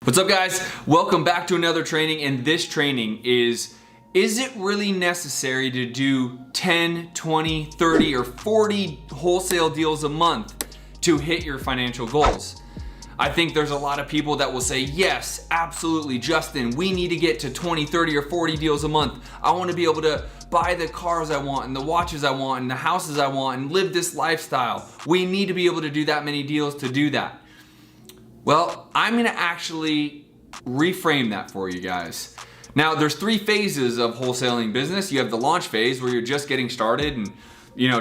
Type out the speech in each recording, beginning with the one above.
What's up, guys? Welcome back to another training, and this training is it really necessary to do 10, 20, 30, or 40 wholesale deals a month to hit your financial goals? I think there's a lot of people that will say, yes, absolutely, Justin, we need to get to 20, 30, or 40 deals a month. I want to be able to buy the cars I want and the watches I want and the houses I want and live this lifestyle. We need to be able to do that many deals to do that. Well, I'm gonna actually reframe that for you guys. Now, there's three phases of wholesaling business. You have the launch phase where you're just getting started and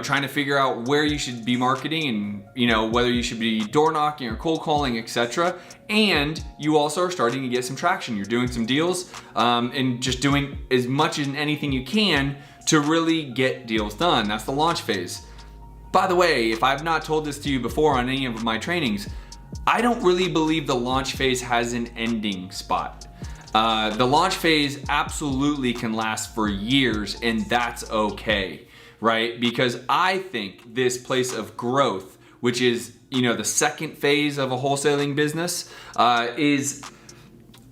trying to figure out where you should be marketing and whether you should be door knocking or cold calling, etc. And you also are starting to get some traction. You're doing some deals and just doing as much as anything you can to really get deals done. That's the launch phase. By the way, if I've not told this to you before on any of my trainings, I don't really believe the launch phase has an ending spot. The launch phase absolutely can last for years, and that's okay, right? Because I think this place of growth, which is the second phase of a wholesaling business, is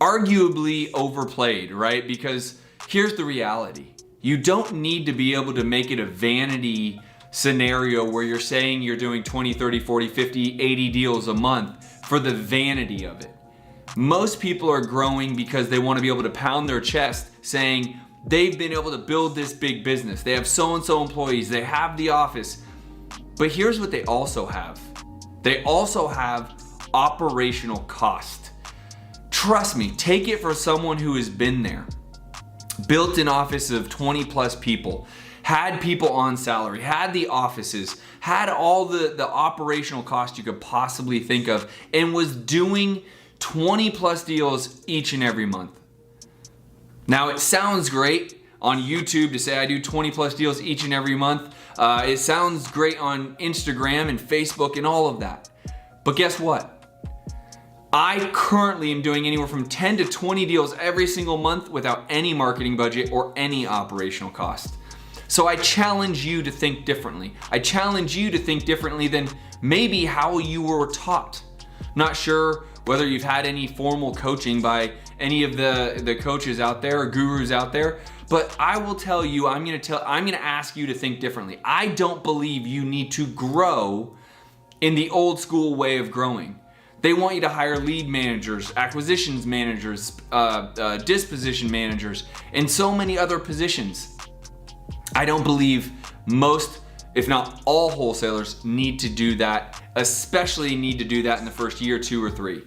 arguably overplayed, right? Because here's the reality. You don't need to be able to make it a vanity scenario where you're saying you're doing 20, 30, 40, 50, 80 deals a month for the vanity of it. Most people are growing because they want to be able to pound their chest saying they've been able to build this big business. They have so-and-so employees, they have the office. But here's what they also have. They also have operational cost. Trust me, take it for someone who has been there. Built an office of 20 plus people, had people on salary, had the offices, had all the operational costs you could possibly think of, and was doing 20 plus deals each and every month. Now, it sounds great on YouTube to say I do 20 plus deals each and every month. It sounds great on Instagram and Facebook and all of that. But guess what? I currently am doing anywhere from 10 to 20 deals every single month without any marketing budget or any operational cost. So I challenge you to think differently. I challenge you to think differently than maybe how you were taught. Not sure whether you've had any formal coaching by any of the coaches out there or gurus out there, but I will tell you, I'm gonna ask you to think differently. I don't believe you need to grow in the old school way of growing. They want you to hire lead managers, acquisitions managers, disposition managers, and so many other positions. I don't believe most, if not all, wholesalers need to do that, especially need to do that in the first year, 2 or 3.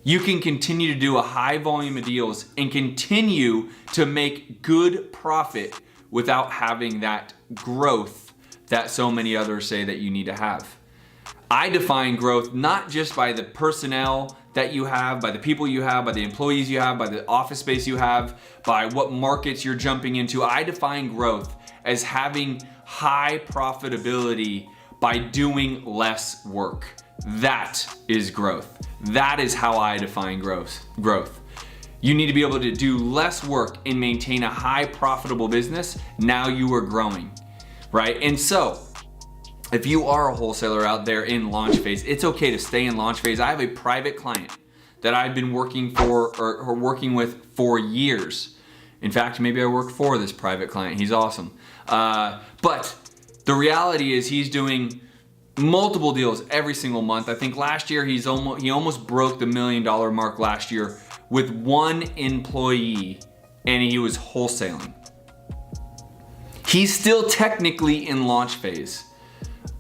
You can continue to do a high volume of deals and continue to make good profit without having that growth that so many others say that you need to have. I define growth not just by the personnel that you have, by the people you have, by the employees you have, by the office space you have, by what markets you're jumping into. I define growth as having high profitability by doing less work. That is growth. That is how I define growth. You need to be able to do less work and maintain a high profitable business. Now you are growing, right? And so, if you are a wholesaler out there in launch phase, it's okay to stay in launch phase. I have a private client that I've been working with for years. In fact, maybe I work for this private client. He's awesome. But the reality is he's doing multiple deals every single month. I think last year he almost broke the $1 million mark last year with one employee, and he was wholesaling. He's still technically in launch phase.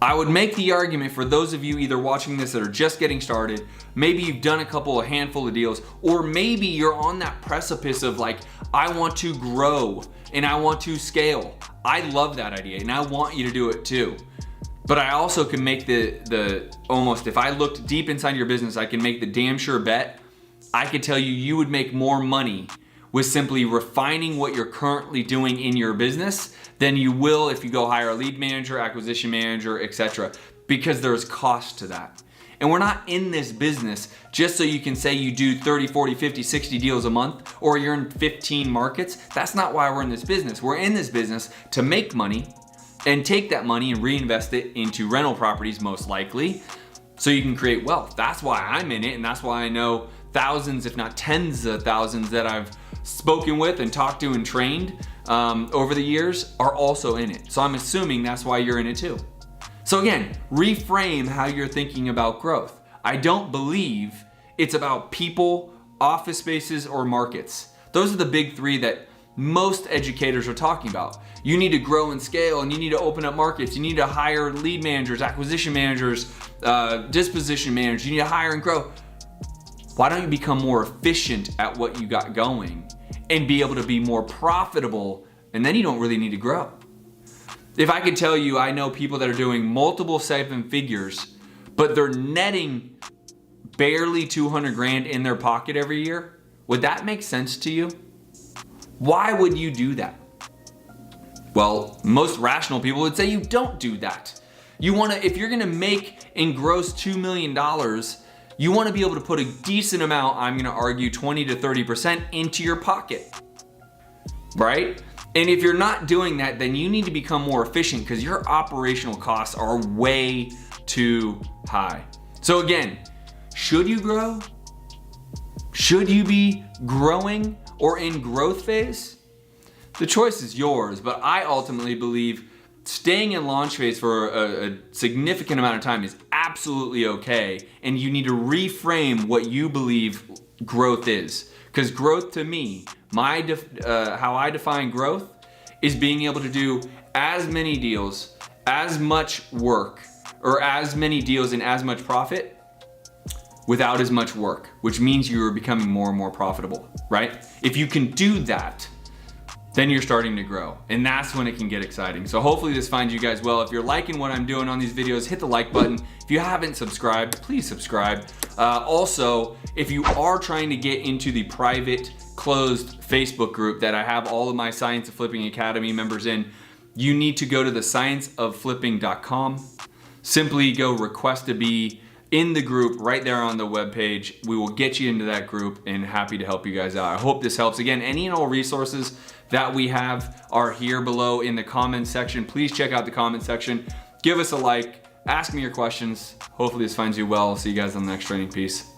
I would make the argument for those of you either watching this that are just getting started, maybe you've done a handful of deals, or maybe you're on that precipice of like, I want to grow and I want to scale. I love that idea and I want you to do it too. But I also can make the almost, if I looked deep inside your business, I can make the damn sure bet. I could tell you would make more money with simply refining what you're currently doing in your business than you will if you go hire a lead manager, acquisition manager, etc. Because there's cost to that. And we're not in this business just so you can say you do 30, 40, 50, 60 deals a month, or you're in 15 markets. That's not why we're in this business. We're in this business to make money and take that money and reinvest it into rental properties most likely, so you can create wealth. That's why I'm in it, and that's why I know thousands, if not tens of thousands that I've spoken with and talked to and trained over the years are also in it. So I'm assuming that's why you're in it too. So again, reframe how you're thinking about growth. I don't believe it's about people, office spaces, or markets. Those are the big three that most educators are talking about. You need to grow and scale, and you need to open up markets. You need to hire lead managers, acquisition managers, disposition managers. You need to hire and grow. Why don't you become more efficient at what you got going and be able to be more profitable, and then you don't really need to grow. If I could tell you, I know people that are doing multiple seven figures, but they're netting barely 200 grand in their pocket every year, would that make sense to you? Why would you do that? Well, most rational people would say you don't do that. You wanna, if you're gonna make and gross $2 million, you wanna be able to put a decent amount, I'm gonna argue 20 to 30% into your pocket, right? And if you're not doing that, then you need to become more efficient because your operational costs are way too high. So again, should you grow? Should you be growing or in growth phase? The choice is yours, but I ultimately believe staying in launch phase for a significant amount of time is absolutely okay, and you need to reframe what you believe growth is. Because growth to me, how I define growth is being able to do as many deals, as much work, or as many deals and as much profit without as much work, which means you're becoming more and more profitable, right? If you can do that, then you're starting to grow, and that's when it can get exciting. So hopefully this finds you guys well. If you're liking what I'm doing on these videos, hit the like button. If you haven't subscribed, please subscribe. Also, if you are trying to get into the private closed Facebook group that I have all of my Science of Flipping Academy members in, you need to go to the scienceofflipping.com. Simply go request to be in the group right there on the webpage. We will get you into that group and happy to help you guys out. I hope this helps. Again, any and all resources that we have are here below in the comments section. Please check out the comment section. Give us a like, ask me your questions. Hopefully this finds you well. See you guys on the next training. Peace.